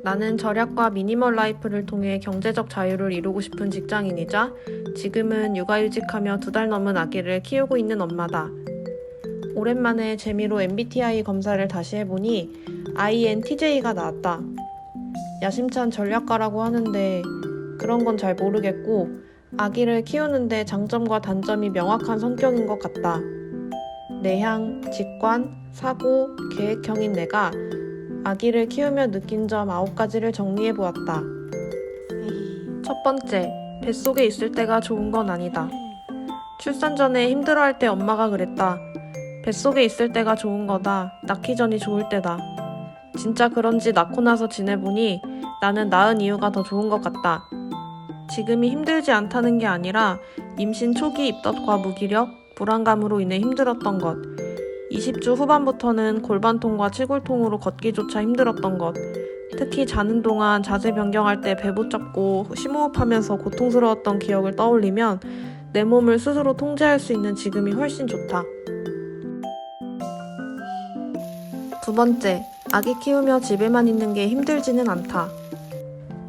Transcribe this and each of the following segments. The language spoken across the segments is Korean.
나는 절약과 미니멀 라이프를 통해 경제적 자유를 이루고 싶은 직장인이자 지금은 육아휴직하며 2달 넘은 아기를 키우고 있는 엄마다. 오랜만에 재미로 MBTI 검사를 다시 해보니 INTJ가 나왔다. 야심찬 전략가라고 하는데 그런 건 잘 모르겠고 아기를 키우는데 장점과 단점이 명확한 성격인 것 같다. 내향, 직관, 사고, 계획형인 내가 아기를 키우며 느낀 점 9가지를 정리해보았다. 첫 번째, 뱃속에 있을 때가 좋은 건 아니다. 출산 전에 힘들어할 때 엄마가 그랬다. 뱃속에 있을 때가 좋은 거다. 낳기 전이 좋을 때다. 진짜 그런지 낳고 나서 지내보니 나는 낳은 이유가 더 좋은 것 같다. 지금이 힘들지 않다는 게 아니라 임신 초기 입덧과 무기력, 불안감으로 인해 힘들었던 것, 20주 후반부터는 골반통과 치골통으로 걷기조차 힘들었던 것, 특히 자는 동안 자세 변경할 때 배 붙잡고 심호흡하면서 고통스러웠던 기억을 떠올리면 내 몸을 스스로 통제할 수 있는 지금이 훨씬 좋다. 두 번째, 아기 키우며 집에만 있는 게 힘들지는 않다.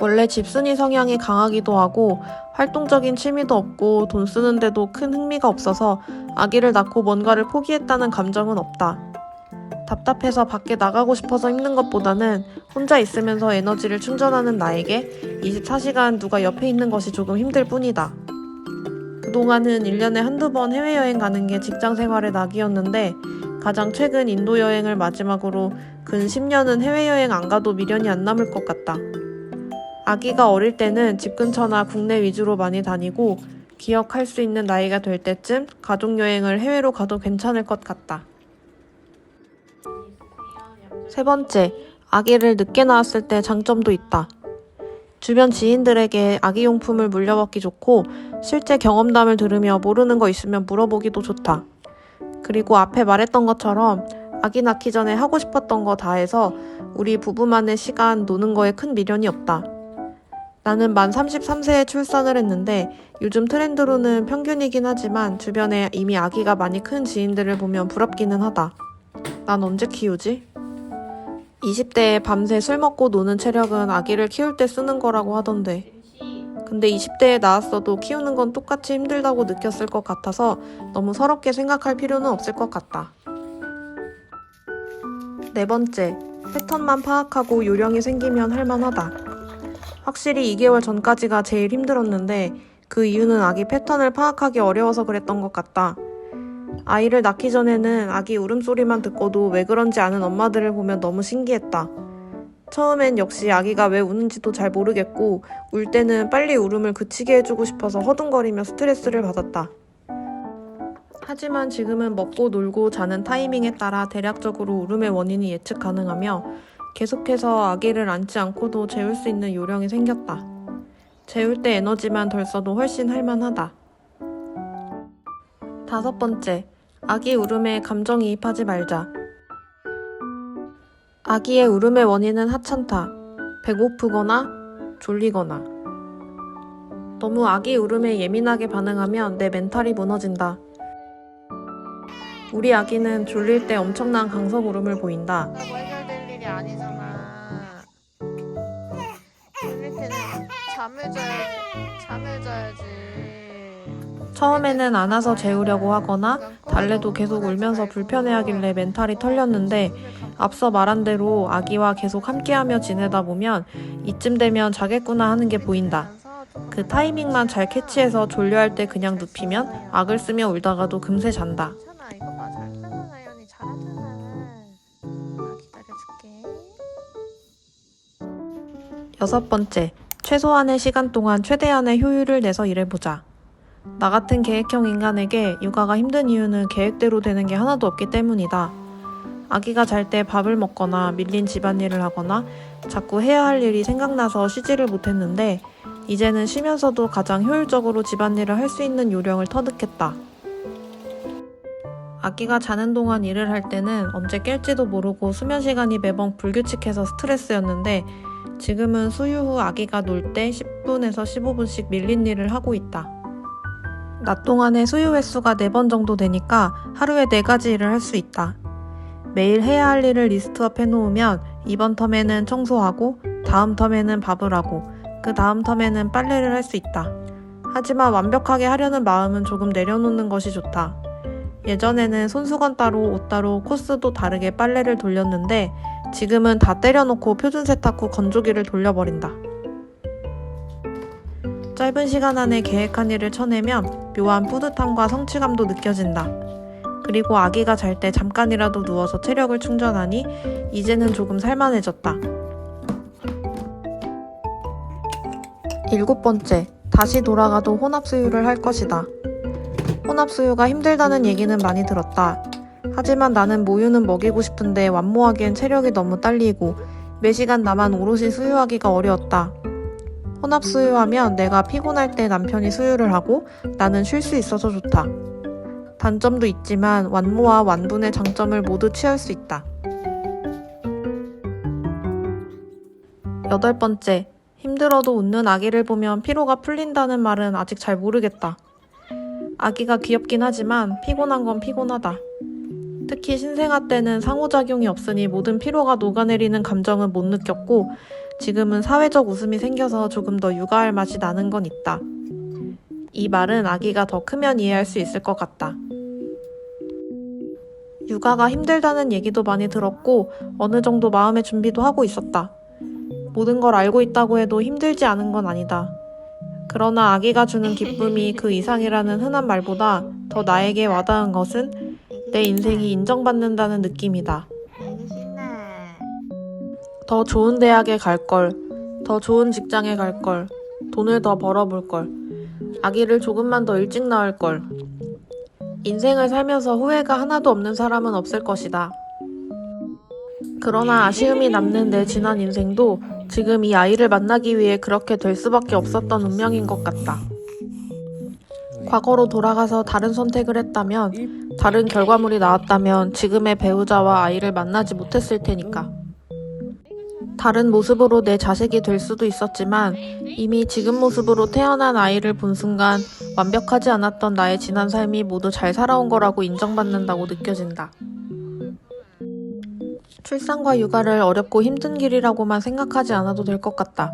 원래 집순이 성향이 강하기도 하고 활동적인 취미도 없고 돈 쓰는데도 큰 흥미가 없어서 아기를 낳고 뭔가를 포기했다는 감정은 없다. 답답해서 밖에 나가고 싶어서 힘든 것보다는 혼자 있으면서 에너지를 충전하는 나에게 24시간 누가 옆에 있는 것이 조금 힘들 뿐이다. 그동안은 1년에 한두 번 해외여행 가는 게 직장 생활의 낙이었는데 가장 최근 인도 여행을 마지막으로 근 10년은 해외여행 안 가도 미련이 안 남을 것 같다. 아기가 어릴 때는 집 근처나 국내 위주로 많이 다니고 기억할 수 있는 나이가 될 때쯤 가족여행을 해외로 가도 괜찮을 것 같다. 세 번째, 아기를 늦게 낳았을 때 장점도 있다. 주변 지인들에게 아기용품을 물려받기 좋고 실제 경험담을 들으며 모르는 거 있으면 물어보기도 좋다. 그리고 앞에 말했던 것처럼 아기 낳기 전에 하고 싶었던 거 다 해서 우리 부부만의 시간 노는 거에 큰 미련이 없다. 나는 만 33세에 출산을 했는데 요즘 트렌드로는 평균이긴 하지만 주변에 이미 아기가 많이 큰 지인들을 보면 부럽기는 하다. 난 언제 키우지? 20대에 밤새 술 먹고 노는 체력은 아기를 키울 때 쓰는 거라고 하던데. 근데 20대에 낳았어도 키우는 건 똑같이 힘들다고 느꼈을 것 같아서 너무 서럽게 생각할 필요는 없을 것 같다. 네 번째, 패턴만 파악하고 요령이 생기면 할만하다. 확실히 2개월 전까지가 제일 힘들었는데 그 이유는 아기 패턴을 파악하기 어려워서 그랬던 것 같다. 아이를 낳기 전에는 아기 울음소리만 듣고도 왜 그런지 아는 엄마들을 보면 너무 신기했다. 처음엔 역시 아기가 왜 우는지도 잘 모르겠고 울 때는 빨리 울음을 그치게 해주고 싶어서 허둥거리며 스트레스를 받았다. 하지만 지금은 먹고 놀고 자는 타이밍에 따라 대략적으로 울음의 원인이 예측 가능하며 계속해서 아기를 안지 않고도 재울 수 있는 요령이 생겼다. 재울 때 에너지만 덜 써도 훨씬 할만하다. 다섯 번째, 아기 울음에 감정이입하지 말자. 아기의 울음의 원인은 하찮다. 배고프거나 졸리거나. 너무 아기 울음에 예민하게 반응하면 내 멘탈이 무너진다. 우리 아기는 졸릴 때 엄청난 강석 울음을 보인다. 해결될 일이 아니잖아. 졸릴 때는 잠을 자야지. 처음에는 안아서 재우려고 하거나 달래도 계속 울면서 불편해하길래 멘탈이 털렸는데 앞서 말한 대로 아기와 계속 함께하며 지내다 보면 이쯤 되면 자겠구나 하는 게 보인다. 그 타이밍만 잘 캐치해서 졸려할 때 그냥 눕히면 악을 쓰며 울다가도 금세 잔다. 괜찮아, 이거 봐. 잘 타잖아, 연이 잘하잖아. 나 기다려줄게. 여섯 번째, 최소한의 시간 동안 최대한의 효율을 내서 일해보자. 나 같은 계획형 인간에게 육아가 힘든 이유는 계획대로 되는 게 하나도 없기 때문이다. 아기가 잘 때 밥을 먹거나 밀린 집안일을 하거나 자꾸 해야 할 일이 생각나서 쉬지를 못했는데 이제는 쉬면서도 가장 효율적으로 집안일을 할 수 있는 요령을 터득했다. 아기가 자는 동안 일을 할 때는 언제 깰지도 모르고 수면 시간이 매번 불규칙해서 스트레스였는데 지금은 수유 후 아기가 놀 때 10분에서 15분씩 밀린 일을 하고 있다. 낮 동안에 수유 횟수가 4번 정도 되니까 하루에 4가지 일을 할 수 있다. 매일 해야 할 일을 리스트업 해놓으면 이번 텀에는 청소하고, 다음 텀에는 밥을 하고, 그 다음 텀에는 빨래를 할 수 있다. 하지만 완벽하게 하려는 마음은 조금 내려놓는 것이 좋다. 예전에는 손수건 따로 옷 따로 코스도 다르게 빨래를 돌렸는데 지금은 다 때려놓고 표준 세탁 후 건조기를 돌려버린다. 짧은 시간 안에 계획한 일을 쳐내면 묘한 뿌듯함과 성취감도 느껴진다. 그리고 아기가 잘 때 잠깐이라도 누워서 체력을 충전하니 이제는 조금 살만해졌다. 7번째, 다시 돌아가도 혼합수유를 할 것이다. 혼합수유가 힘들다는 얘기는 많이 들었다. 하지만 나는 모유는 먹이고 싶은데 완모하기엔 체력이 너무 딸리고 매시간 나만 오롯이 수유하기가 어려웠다. 혼합수유하면 내가 피곤할 때 남편이 수유를 하고 나는 쉴 수 있어서 좋다. 단점도 있지만 완모와 완분의 장점을 모두 취할 수 있다. 8번째, 힘들어도 웃는 아기를 보면 피로가 풀린다는 말은 아직 잘 모르겠다. 아기가 귀엽긴 하지만 피곤한 건 피곤하다. 특히 신생아 때는 상호작용이 없으니 모든 피로가 녹아내리는 감정은 못 느꼈고 지금은 사회적 웃음이 생겨서 조금 더 육아할 맛이 나는 건 있다. 이 말은 아기가 더 크면 이해할 수 있을 것 같다. 육아가 힘들다는 얘기도 많이 들었고 어느 정도 마음의 준비도 하고 있었다. 모든 걸 알고 있다고 해도 힘들지 않은 건 아니다. 그러나 아기가 주는 기쁨이 그 이상이라는 흔한 말보다 더 나에게 와닿은 것은 내 인생이 인정받는다는 느낌이다. 더 좋은 대학에 갈 걸, 더 좋은 직장에 갈 걸, 돈을 더 벌어볼 걸, 아기를 조금만 더 일찍 낳을 걸. 인생을 살면서 후회가 하나도 없는 사람은 없을 것이다. 그러나 아쉬움이 남는 내 지난 인생도 지금 이 아이를 만나기 위해 그렇게 될 수밖에 없었던 운명인 것 같다. 과거로 돌아가서 다른 선택을 했다면, 다른 결과물이 나왔다면 지금의 배우자와 아이를 만나지 못했을 테니까. 다른 모습으로 내 자식이 될 수도 있었지만 이미 지금 모습으로 태어난 아이를 본 순간 완벽하지 않았던 나의 지난 삶이 모두 잘 살아온 거라고 인정받는다고 느껴진다. 출산과 육아를 어렵고 힘든 길이라고만 생각하지 않아도 될 것 같다.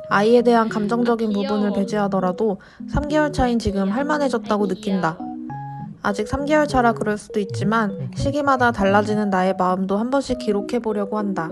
아이에 대한 감정적인 부분을 배제하더라도 3개월 차인 지금 할만해졌다고 느낀다. 아직 3개월 차라 그럴 수도 있지만 시기마다 달라지는 나의 마음도 한 번씩 기록해보려고 한다.